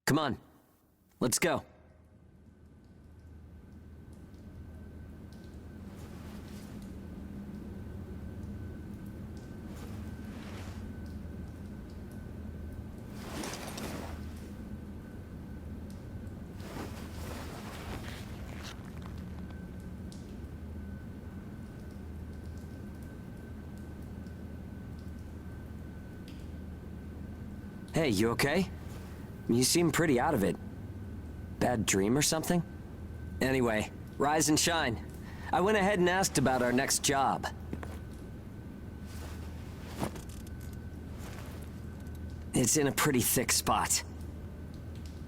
Come on, let's go. Hey, you okay? You seem pretty out of it. Bad dream or something? Anyway, rise and shine. I went ahead and asked about our next job. It's in a pretty thick spot.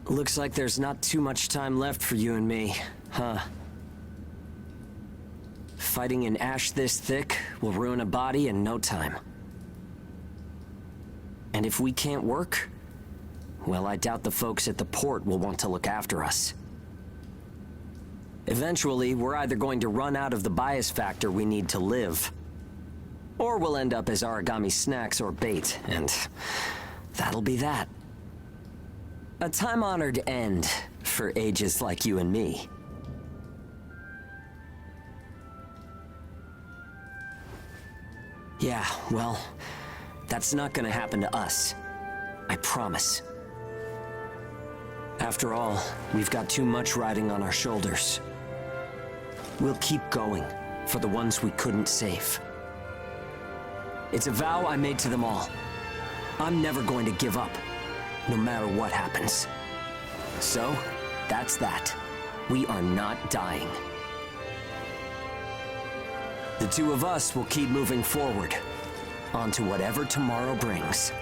Looks like there's not too much time left for you and me, huh? Fighting an ash this thick will ruin a body in no time. And if we can't work, well, I doubt the folks at the port will want to look after us. Eventually, we're either going to run out of the bias factor we need to live, or we'll end up as origami snacks or bait, and that'll be that. A time-honored end for ages like you and me. Yeah, well, that's not gonna happen to us. I promise. After all, we've got too much riding on our shoulders. We'll keep going for the ones we couldn't save. It's a vow I made to them all. I'm never going to give up, no matter what happens. So, that's that. We are not dying. The two of us will keep moving forward, onto whatever tomorrow brings.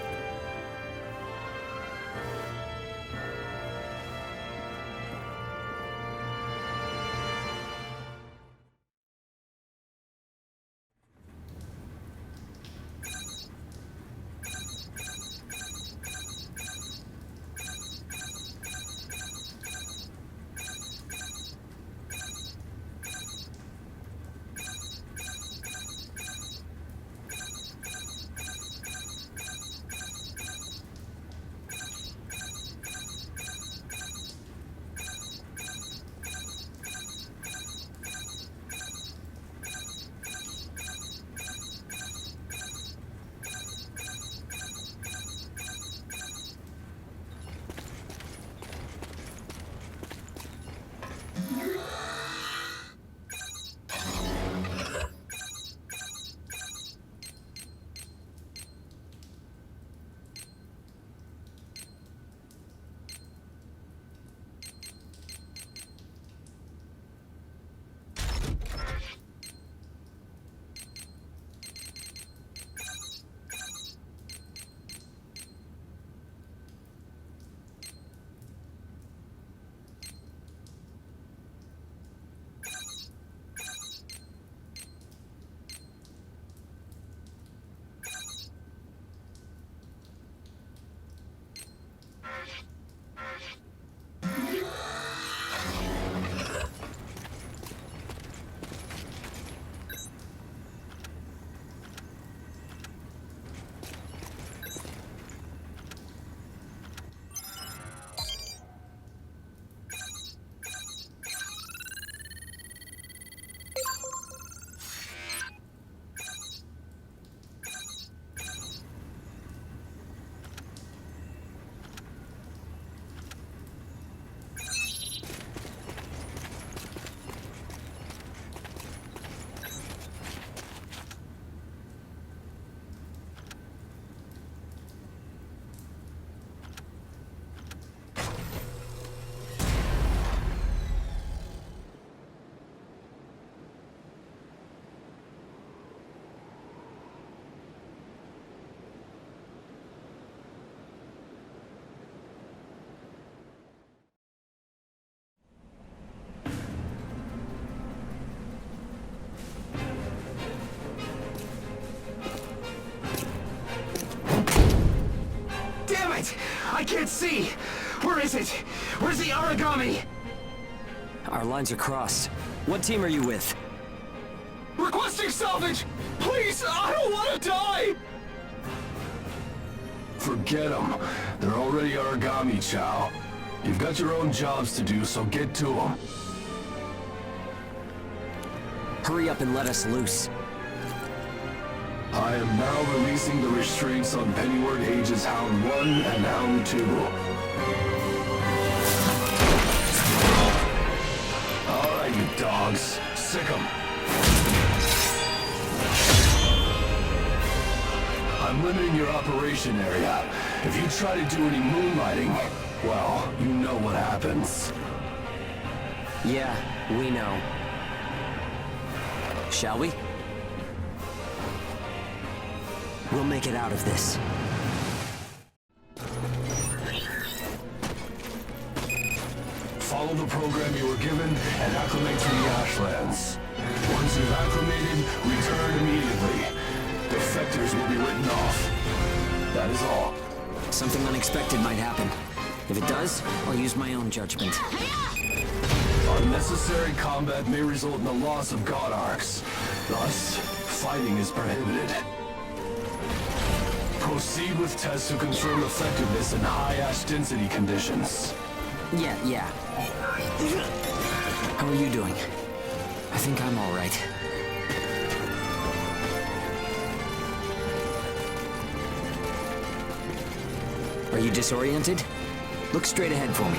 I can't see! Where is it? Where's the origami? Our lines are crossed. What team are you with? Requesting salvage! Please, I don't want to die! Forget them. They're already origami, Chow. You've got your own jobs to do, so get to them. Hurry up and let us loose. I am now releasing the restraints on Pennyward Ages Hound 1 and Hound 2. Alright, you dogs. Sick 'em. I'm limiting your operation area. If you try to do any moonlighting, well, you know what happens. Yeah, we know. Shall we? We'll make it out of this. Follow the program you were given and acclimate to the Ashlands. Once you've acclimated, return immediately. Defectors will be written off. That is all. Something unexpected might happen. If it does, I'll use my own judgment. Unnecessary combat may result in the loss of god arcs. Thus, fighting is prohibited. Proceed with tests to confirm effectiveness in high ash density conditions. Yeah. How are you doing? I think I'm all right. Are you disoriented? Look straight ahead for me.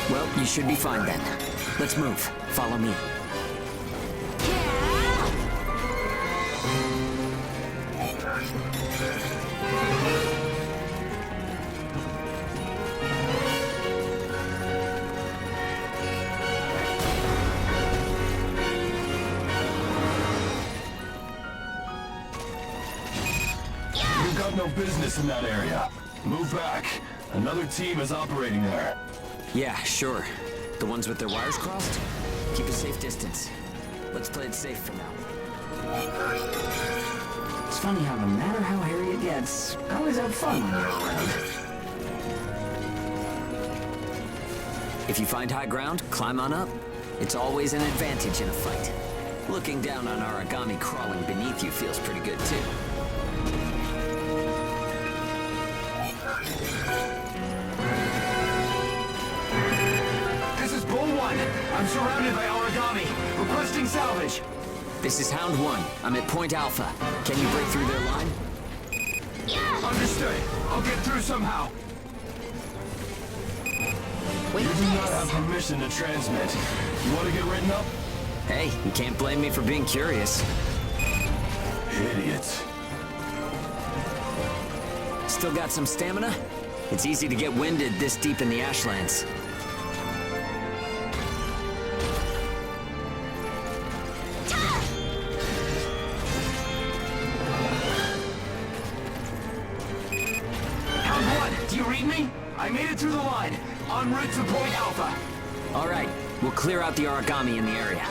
Well, you should be fine then. Let's move. Follow me. You've got no business in that area. Move back. Another team is operating there. Yeah, sure. The ones with their wires crossed? Keep a safe distance. Let's play it safe for now. It's funny how no matter how hairy it gets, I always have fun when you're around. If you find high ground, climb on up. It's always an advantage in a fight. Looking down on origami crawling beneath you feels pretty good too. This is Bull 1. I'm surrounded by origami. Requesting salvage. This is Hound 1. I'm at Point Alpha. Can you break through their line? Understood. I'll get through somehow. You do not have permission to transmit. You want to get written up? Hey, you can't blame me for being curious. Idiots. Still got some stamina? It's easy to get winded this deep in the Ashlands. Hound 1, do you read me? I made it through the line. En route to Point Alpha. All right, we'll clear out the origami in the area.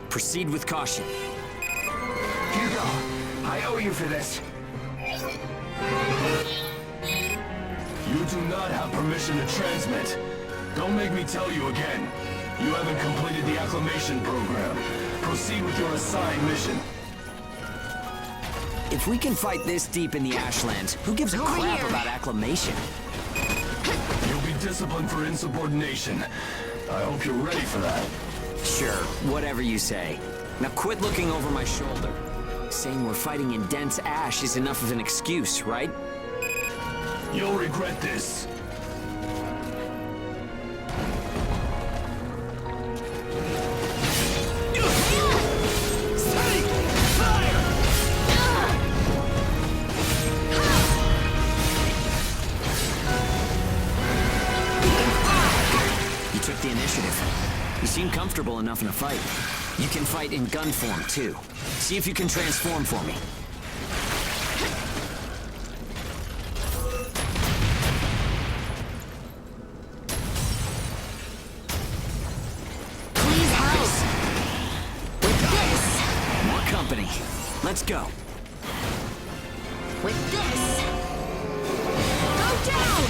Proceed with caution. Hugo, I owe you for this. You do not have permission to transmit. Don't make me tell you again. You haven't completed the acclimation program. Proceed with your assigned mission. If we can fight this deep in the Ashlands, who gives a crap about acclimation? You'll be disciplined for insubordination. I hope you're ready for that. Sure, whatever you say. Now quit looking over my shoulder. Saying we're fighting in dense ash is enough of an excuse, right? You'll regret this. You took the initiative. You seem comfortable enough in a fight. You can fight in gun form, too. See if you can transform for me. Please help. With this. More company. Let's go. With this. Go down.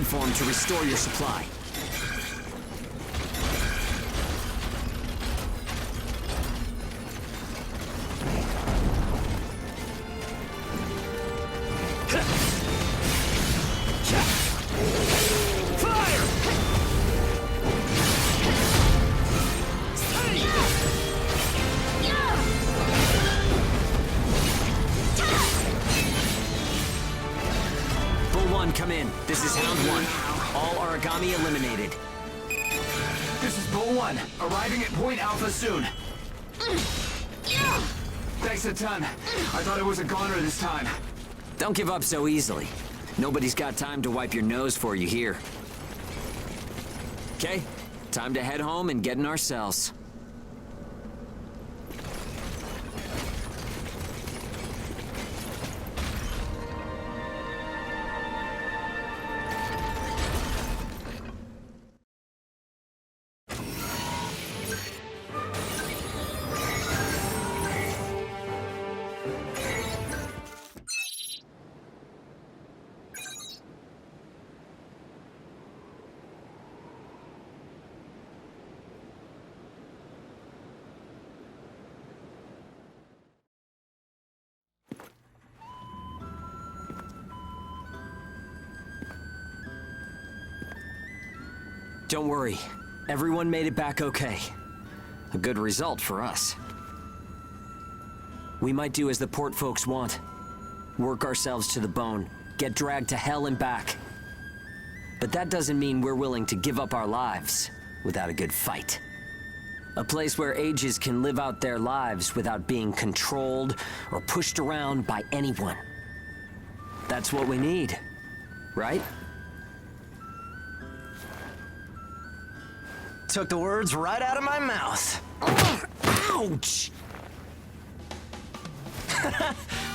form to restore your supply. Come in. This is Hound 1. All origami eliminated. This is Bull 1, arriving at Point Alpha soon. Thanks a ton. I thought I was a goner this time. Don't give up so easily. Nobody's got time to wipe your nose for you here. Okay, time to head home and get in our cells. Don't worry, everyone made it back okay. A good result for us. We might do as the port folks want. Work ourselves to the bone, get dragged to hell and back. But that doesn't mean we're willing to give up our lives without a good fight. A place where ages can live out their lives without being controlled or pushed around by anyone. That's what we need, right? Took the words right out of my mouth. Ouch!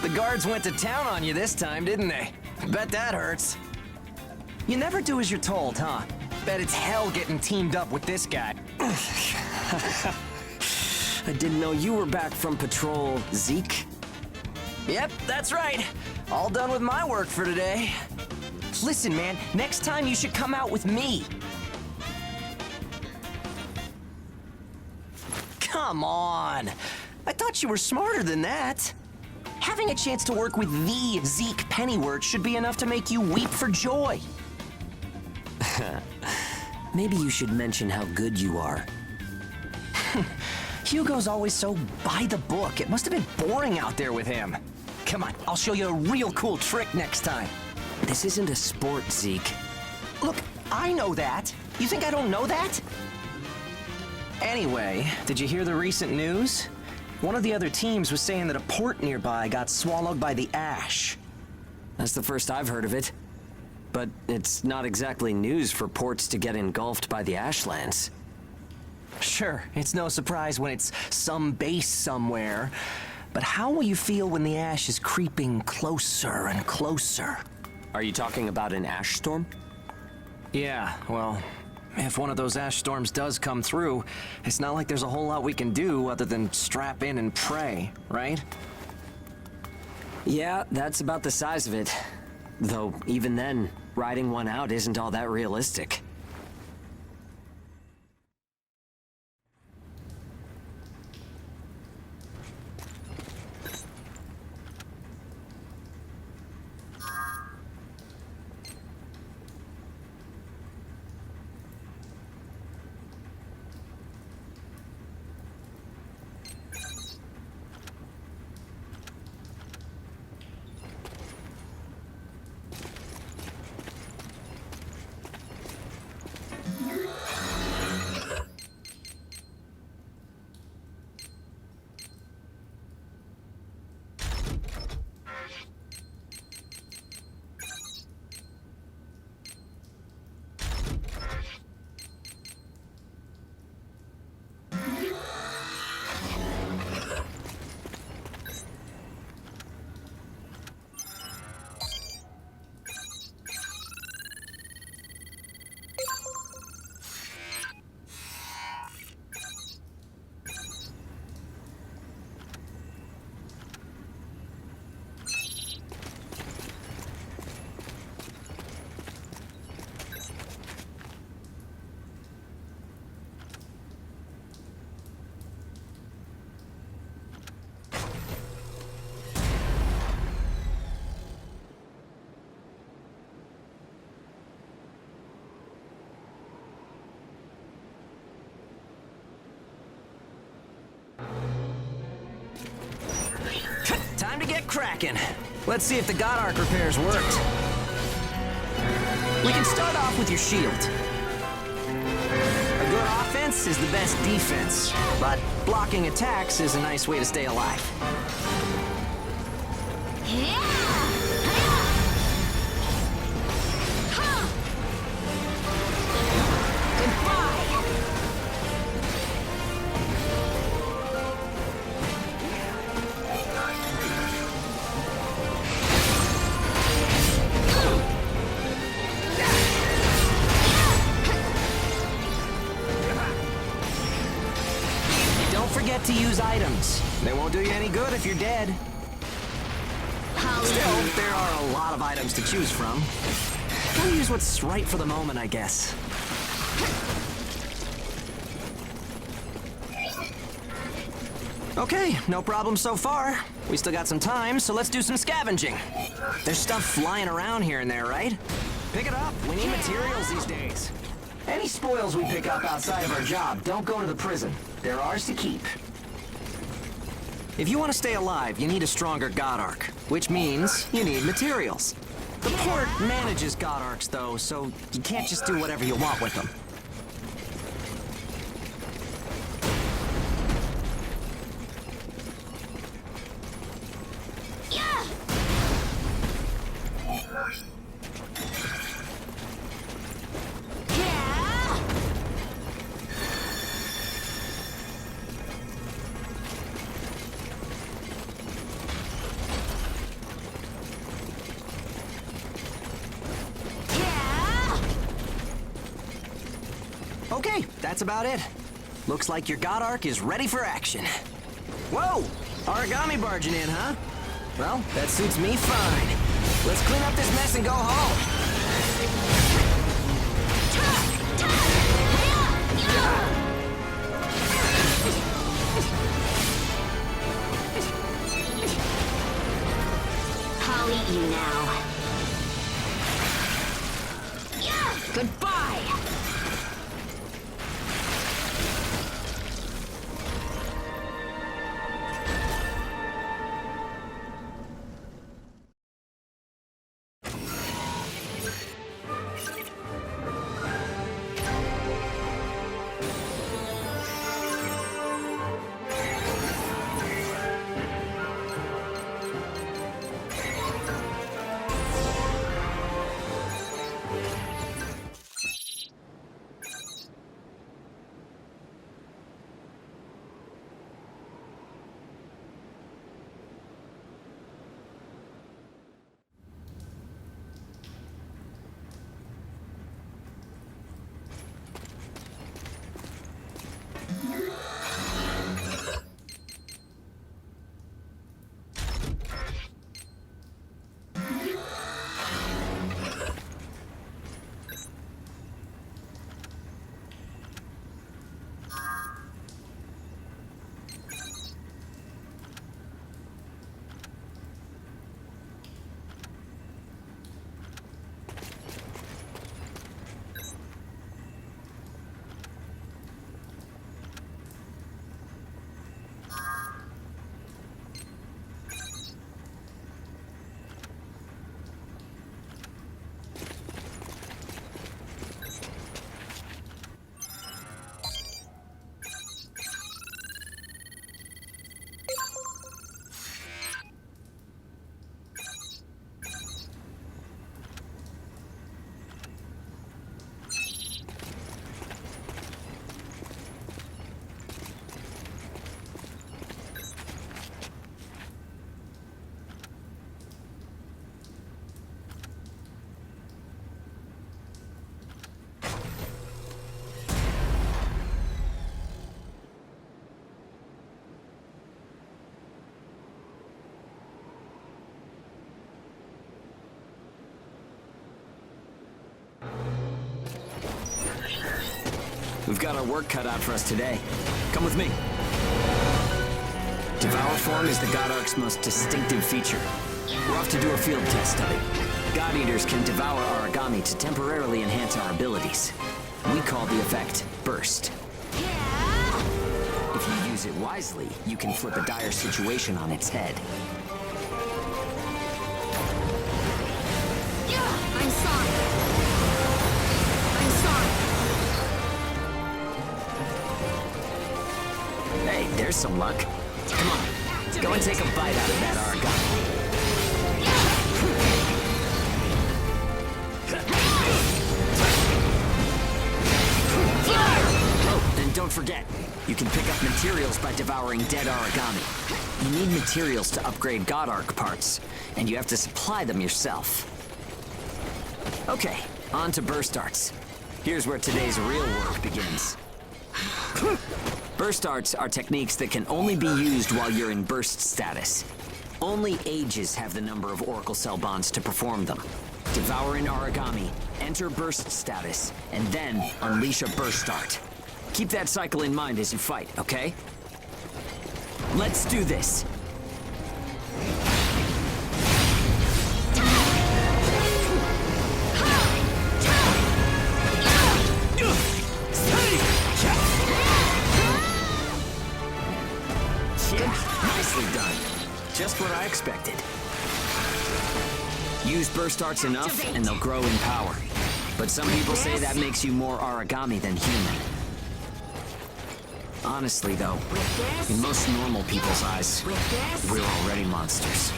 The guards went to town on you this time, didn't they? Bet that hurts. You never do as you're told, huh? Bet it's hell getting teamed up with this guy. I didn't know you were back from patrol, Zeke. Yep, that's right. All done with my work for today. Listen, man, next time you should come out with me. Come on. I thought you were smarter than that. Having a chance to work with the Zeke Pennyworth should be enough to make you weep for joy. Maybe you should mention how good you are. Hugo's always so by the book. It must have been boring out there with him. Come on, I'll show you a real cool trick next time. This isn't a sport, Zeke. Look, I know that. You think I don't know that? Anyway, did you hear the recent news? One of the other teams was saying that a port nearby got swallowed by the ash. That's the first I've heard of it. But it's not exactly news for ports to get engulfed by the ashlands. Sure, it's no surprise when it's some base somewhere. But how will you feel when the ash is creeping closer and closer? Are you talking about an ash storm? Yeah, well, if one of those ash storms does come through, it's not like there's a whole lot we can do other than strap in and pray, right? Yeah, that's about the size of it. Though, even then, riding one out isn't all that realistic. time to get cracking. Let's see if the God Arc repairs worked. We can start off with your shield. A good offense is the best defense, but blocking attacks is a nice way to stay alive. To use items. They won't do you any good if you're dead. Still, there are a lot of items to choose from. Gotta use what's right for the moment, I guess. Okay, no problem so far. We still got some time, so let's do some scavenging. There's stuff flying around here and there, right? Pick it up. We need materials these days. Any spoils we pick up outside of our job don't go to the prison. They're ours to keep. If you want to stay alive, you need a stronger God Arc, which means you need materials. The port manages God Arcs, though, so you can't just do whatever you want with them. Okay, that's about it. Looks like your God Arc is ready for action. Whoa! Origami barging in, huh? Well, that suits me fine. Let's clean up this mess and go home. I'll eat you now. Goodbye! We've got our work cut out for us today. Come with me. Devour form is the God Arc's most distinctive feature. We're off to do a field test of it. God Eaters can devour origami to temporarily enhance our abilities. We call the effect Burst. If you use it wisely, you can flip a dire situation on its head. There's some luck. Come on, go and take a bite out of that origami. Oh, and don't forget, you can pick up materials by devouring dead origami. You need materials to upgrade God Arc parts, and you have to supply them yourself. Okay, on to burst arts. Here's where today's real work begins. Burst arts are techniques that can only be used while you're in burst status. Only ages have the number of Oracle Cell bonds to perform them. Devour an origami, enter burst status, and then unleash a burst art. Keep that cycle in mind as you fight, okay? Let's do this! Nicely done. Just what I expected. Use burst arts enough, and they'll grow in power. But some people say that makes you more origami than human. Honestly, though, in most normal people's eyes, we're already monsters.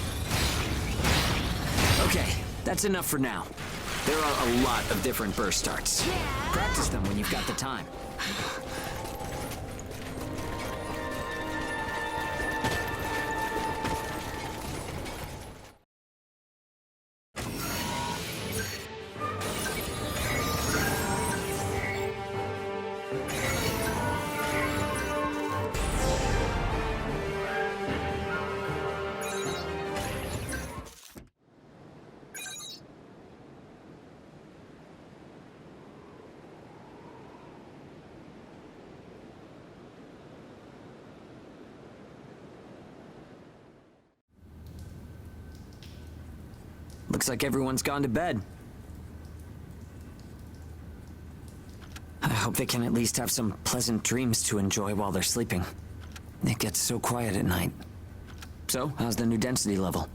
Okay, that's enough for now. There are a lot of different burst arts. Practice them when you've got the time. Looks like everyone's gone to bed. I hope they can at least have some pleasant dreams to enjoy while they're sleeping. It gets so quiet at night. So, how's the new density level?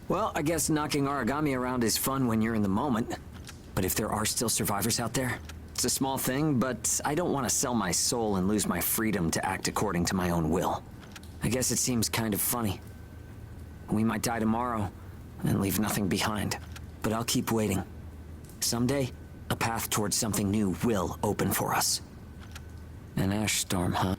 Well, I guess knocking origami around is fun when you're in the moment. But if there are still survivors out there, it's a small thing, but I don't want to sell my soul and lose my freedom to act according to my own will. I guess it seems kind of funny. We might die tomorrow and leave nothing behind, but I'll keep waiting. Someday, a path towards something new will open for us. An ash storm, huh?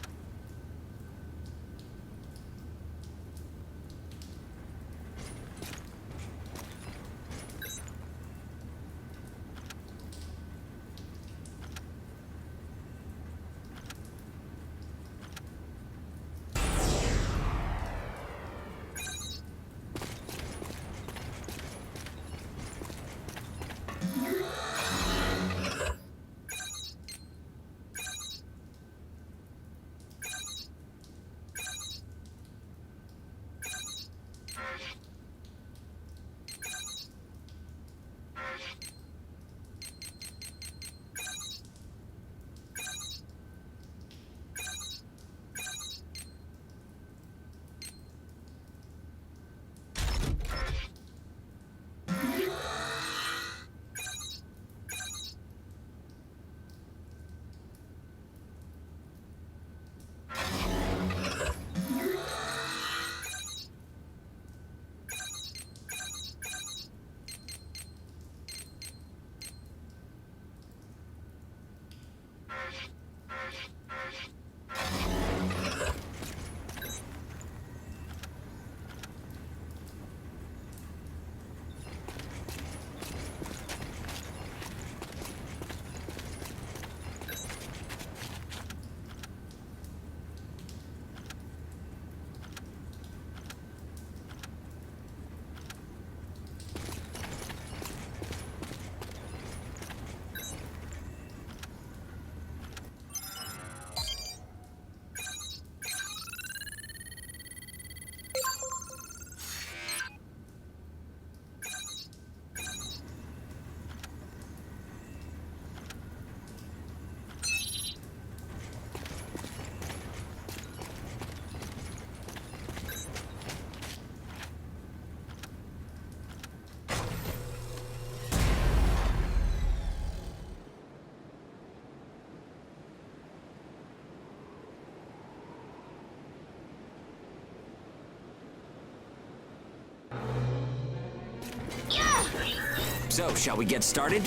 So, shall we get started?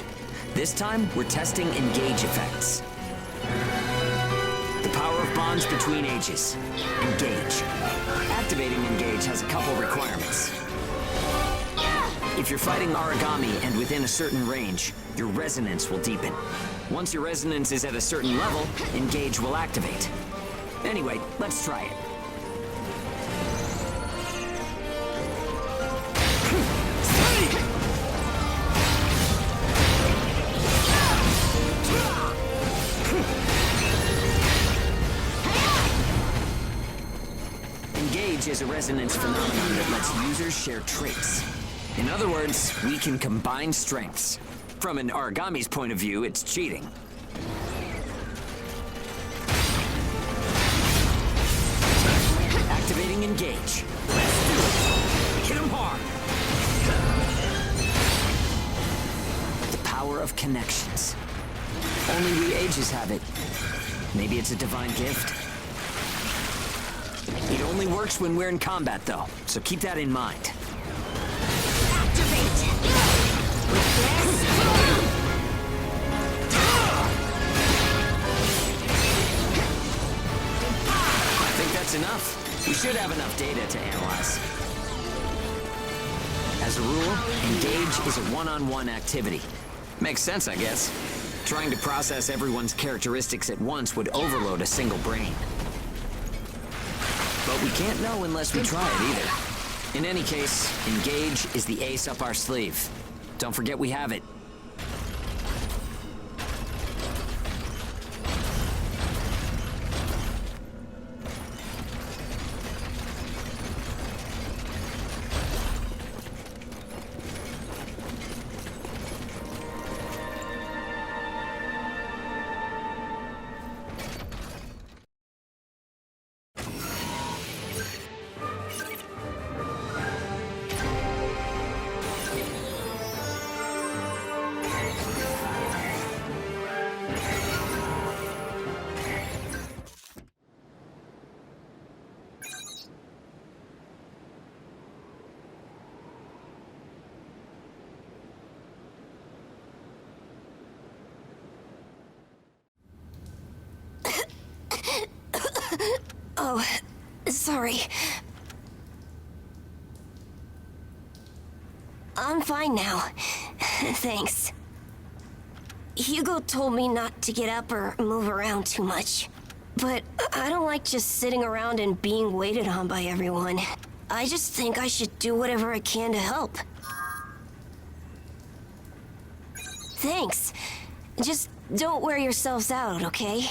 This time, we're testing engage effects. The power of bonds between ages. Engage. Activating engage has a couple requirements. If you're fighting origami and within a certain range, your resonance will deepen. Once your resonance is at a certain level, engage will activate. Anyway, let's try it. Engage is a resonance phenomenon that lets users share traits. In other words, we can combine strengths. From an origami's point of view, it's cheating. Activating engage. Let's do it! Hit him hard! The power of connections. Only we ages have it. Maybe it's a divine gift. It only works when we're in combat, though, so keep that in mind. Activate! With this... I think that's enough. We should have enough data to analyze. As a rule, engage is a one-on-one activity. Makes sense, I guess. Trying to process everyone's characteristics at once would overload a single brain. But we can't know unless we try it either. In any case, engage is the ace up our sleeve. Don't forget we have it. Oh, sorry. I'm fine now. Thanks. Hugo told me not to get up or move around too much. But I don't like just sitting around and being waited on by everyone. I just think I should do whatever I can to help. Thanks. Just don't wear yourselves out, okay?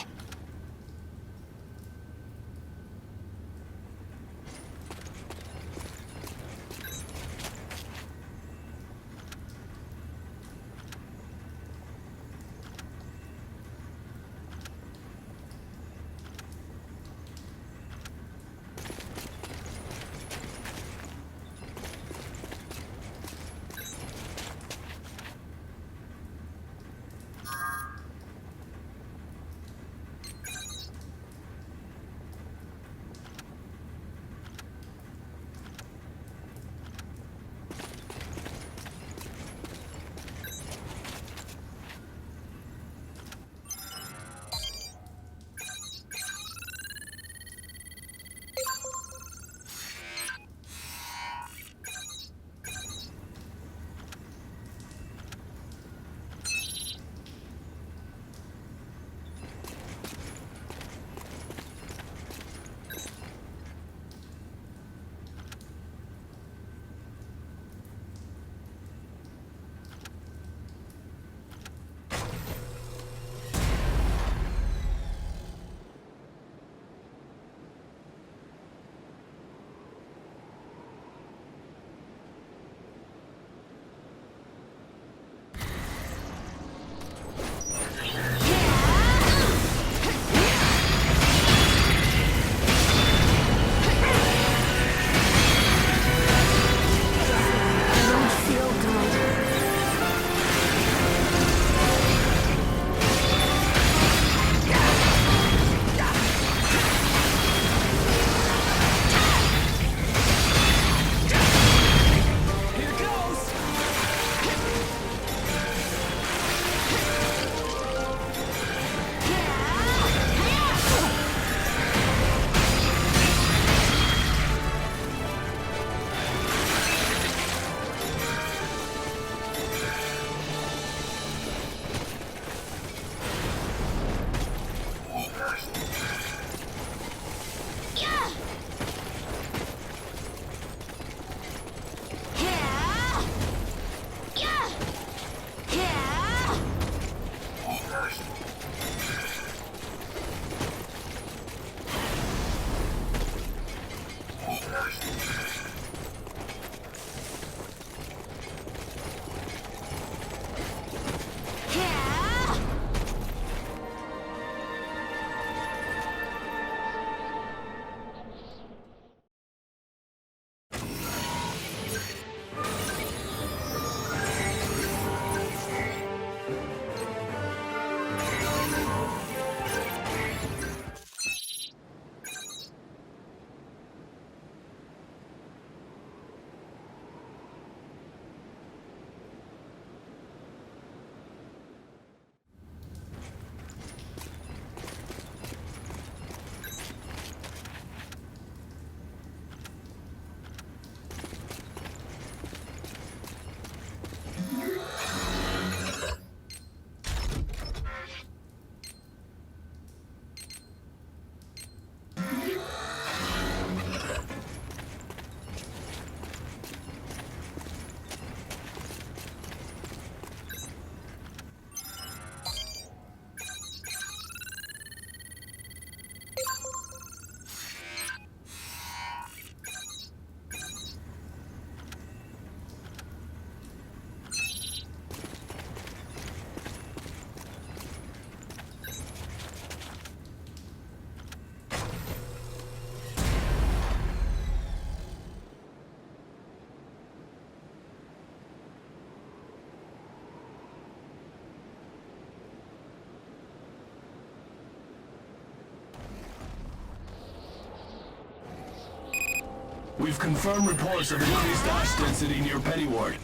We've confirmed reports of increased ash density near Pettyward.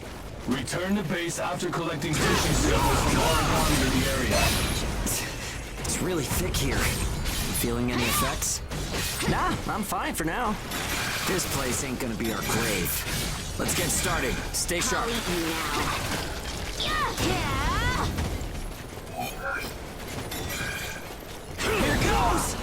Return to base after collecting tissue samples from origami in the area. It's really thick here. Feeling any effects? Nah, I'm fine for now. This place ain't gonna be our grave. Let's get started. Stay sharp. Here goes!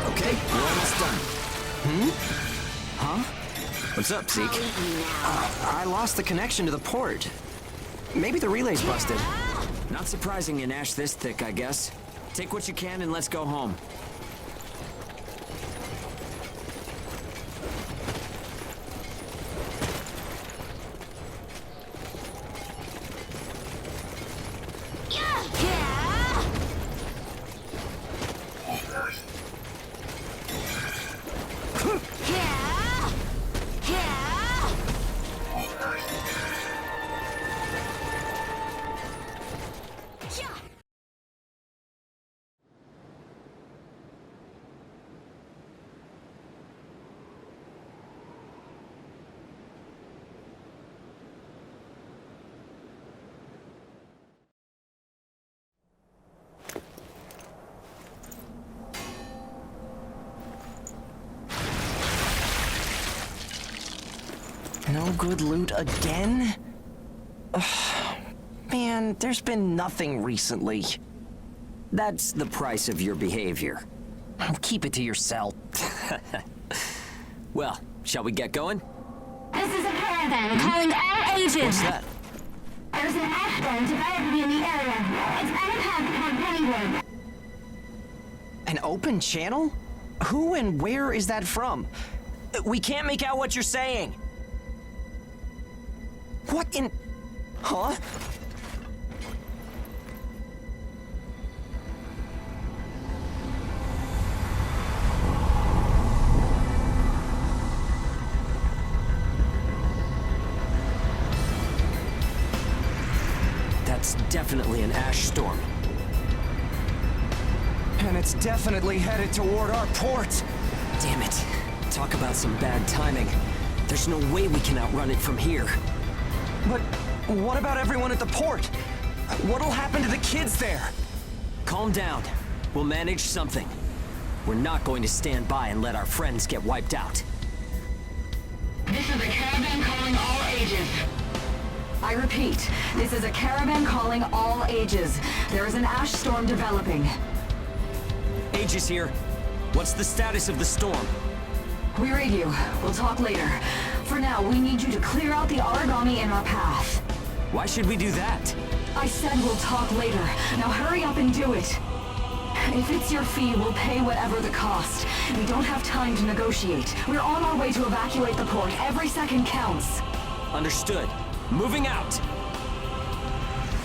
Okay, we're almost done. Huh? What's up, Zeke? I lost the connection to the port. Maybe the relay's busted. Not surprising in ash this thick, I guess. Take what you can and let's go home. No good loot again? Ugh. Man, there's been nothing recently. That's the price of your behavior. Keep it to yourself. Well, shall we get going? This is a caravan calling all agents. What's that? There's an ash storm developing in the area. It's on a path toward Pennywood. An open channel? Who and where is that from? We can't make out what you're saying. What in... Huh? That's definitely an ash storm. And it's definitely headed toward our port. Damn it. Talk about some bad timing. There's no way we can outrun it from here. But what about everyone at the port? What'll happen to the kids there? Calm down. We'll manage something. We're not going to stand by and let our friends get wiped out. This is a caravan calling all ages. I repeat, this is a caravan calling all ages. There is an ash storm developing. Aegis here. What's the status of the storm? We read you. We'll talk later. For now, we need you to clear out the origami in our path. Why should we do that? I said we'll talk later. Now hurry up and do it. If it's your fee, we'll pay whatever the cost. We don't have time to negotiate. We're on our way to evacuate the port. Every second counts. Understood. Moving out.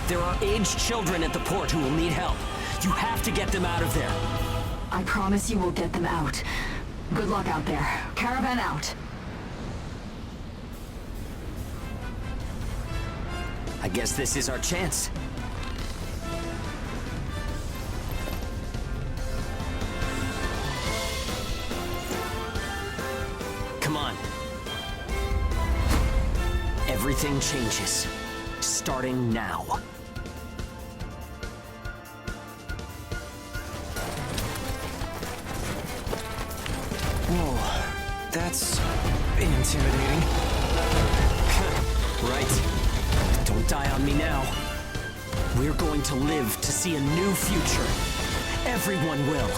There are aged children at the port who will need help. You have to get them out of there. I promise you we'll get them out. Good luck out there. Caravan out. I guess this is our chance. Come on. Everything changes. Starting now. Whoa, that's intimidating. Right. Don't die on me now. We're going to live to see a new future. Everyone will.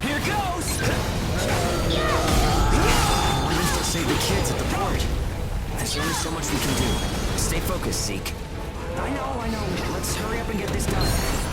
Here goes! I wonder if they'll save the kids at the port. focus, Zeke. I know. Let's hurry up and get this done.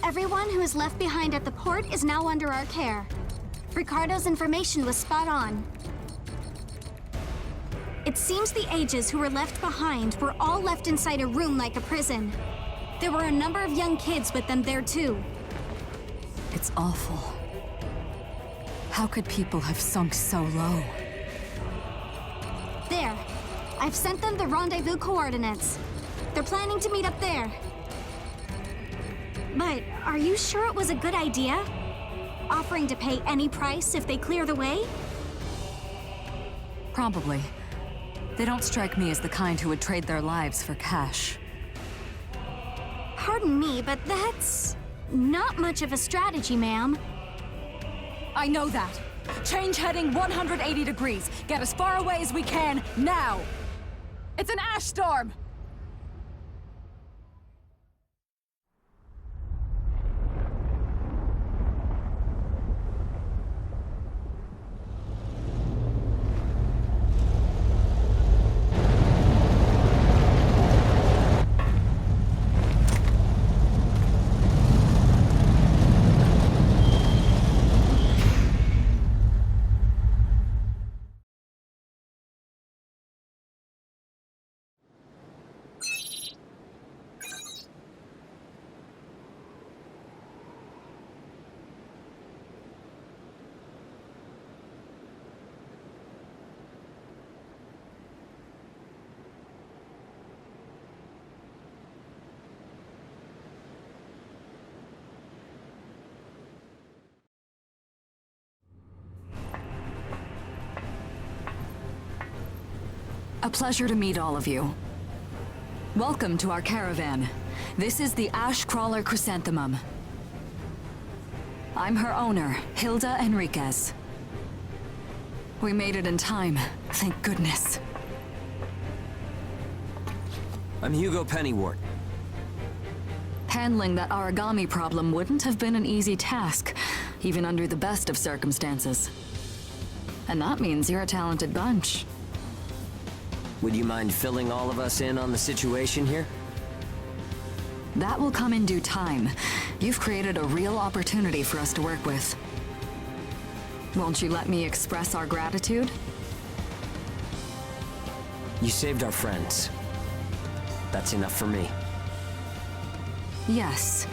Everyone who is left behind at the port is now under our care. Ricardo's information was spot on. It seems the ages who were left behind were all left inside a room like a prison. There were a number of young kids with them there too. It's awful. How could people have sunk so low? There. I've sent them the rendezvous coordinates. They're planning to meet up there. But are you sure it was a good idea? Offering to pay any price if they clear the way? Probably. They don't strike me as the kind who would trade their lives for cash. Pardon me, but that's not much of a strategy, ma'am. I know that. Change heading 180 degrees. Get as far away as we can, now! It's an ash storm! A pleasure to meet all of you. Welcome to our caravan. This is the Ash Crawler Chrysanthemum. I'm her owner, Hilda Enriquez. We made it in time, thank goodness. I'm Hugo Pennywort. Handling that origami problem wouldn't have been an easy task, even under the best of circumstances. And that means you're a talented bunch. Would you mind filling all of us in on the situation here? That will come in due time. You've created a real opportunity for us to work with. Won't you let me express our gratitude? You saved our friends. That's enough for me. Yes.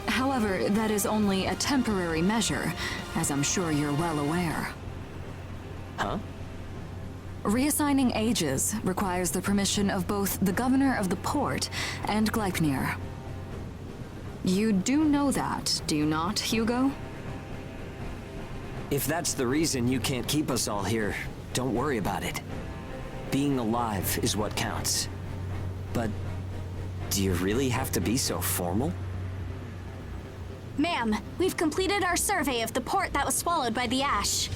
However, that is only a temporary measure, as I'm sure you're well aware. Huh? Reassigning ages requires the permission of both the governor of the port and Gleipnir. You do know that, do you not, Hugo? If that's the reason you can't keep us all here, don't worry about it. Being alive is what counts. But do you really have to be so formal? Ma'am, we've completed our survey of the port that was swallowed by the ash.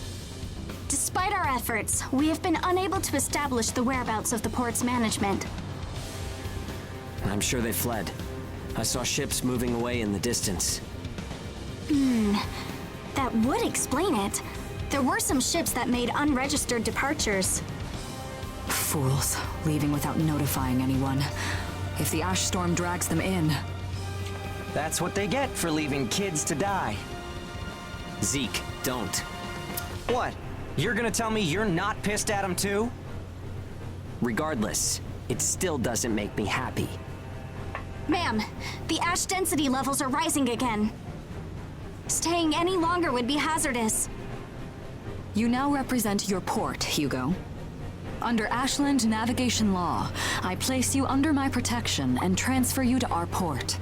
Despite our efforts, we have been unable to establish the whereabouts of the port's management. I'm sure they fled. I saw ships moving away in the distance. That would explain it. There were some ships that made unregistered departures. Fools, leaving without notifying anyone. If the ash storm drags them in... That's what they get for leaving kids to die. Zeke, don't. What? You're gonna tell me you're not pissed at them too? Regardless, it still doesn't make me happy. Ma'am, the ash density levels are rising again. Staying any longer would be hazardous. You now represent your port, Hugo. Under Ashland navigation law, I place you under my protection and transfer you to our port.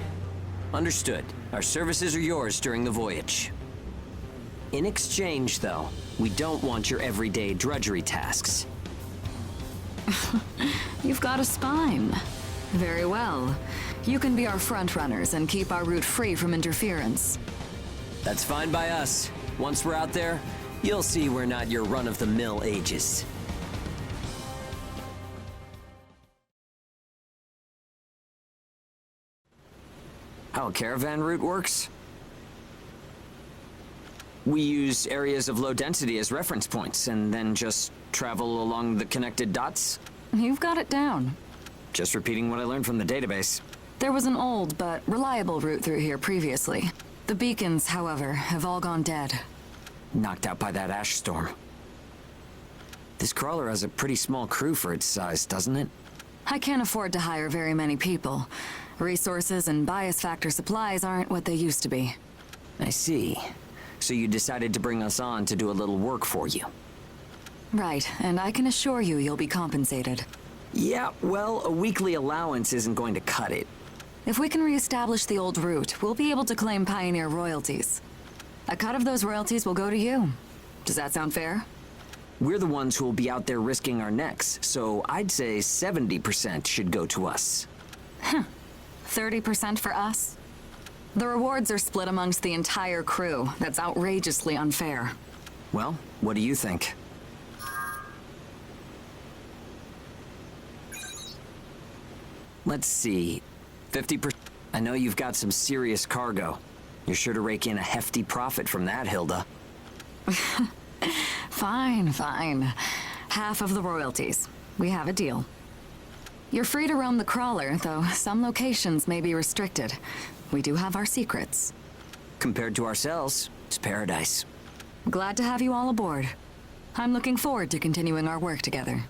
Understood. Our services are yours during the voyage. In exchange, though, we don't want your everyday drudgery tasks. You've got a spine. Very well. You can be our front runners and keep our route free from interference. That's fine by us. Once we're out there, you'll see we're not your run-of-the-mill ages. How a caravan route works? We use areas of low density as reference points, and then just travel along the connected dots? You've got it down. Just repeating what I learned from the database. There was an old but reliable route through here previously. The beacons, however, have all gone dead. Knocked out by that ash storm. This crawler has a pretty small crew for its size, doesn't it? I can't afford to hire very many people. Resources and bias factor supplies aren't what they used to be. I see. So you decided to bring us on to do a little work for you. Right, and I can assure you you'll be compensated. Yeah, well, a weekly allowance isn't going to cut it. If we can reestablish the old route, we'll be able to claim Pioneer royalties. A cut of those royalties will go to you. Does that sound fair? We're the ones who will be out there risking our necks, so I'd say 70% should go to us. 30% for us? The rewards are split amongst the entire crew. That's outrageously unfair. Well, what do you think? Let's see. 50%. I know you've got some serious cargo. You're sure to rake in a hefty profit from that, Hilda. Fine, fine. Half of the royalties. We have a deal. You're free to roam the crawler, though some locations may be restricted. We do have our secrets. Compared to ourselves, it's paradise. Glad to have you all aboard. I'm looking forward to continuing our work together.